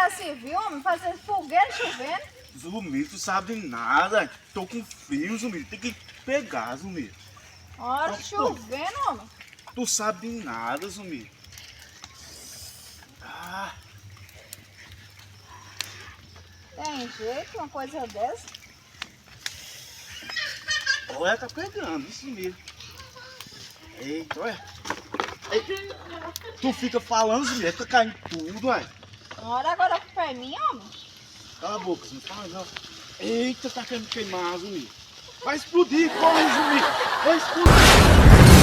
guerra civil, homem, fazendo fogueira chovendo. Zumir, tu sabe de nada. Tô com frio, Zumir. Tem que pegar, Zumir. Hora Então, chovendo, homem. Tu sabe de nada, Zumir. Ah, Tem jeito, uma coisa dessa. olha, tá pegando, Zumir. Eita, olha. Ei, tu fica falando, Zumir, fica caindo tudo, ué. Hora agora pra mim, homem. Cala a boca, Zumir, fala não. Eita, tá querendo queimar, Zumir. Vai explodir, corre, Zumir. Vai explodir.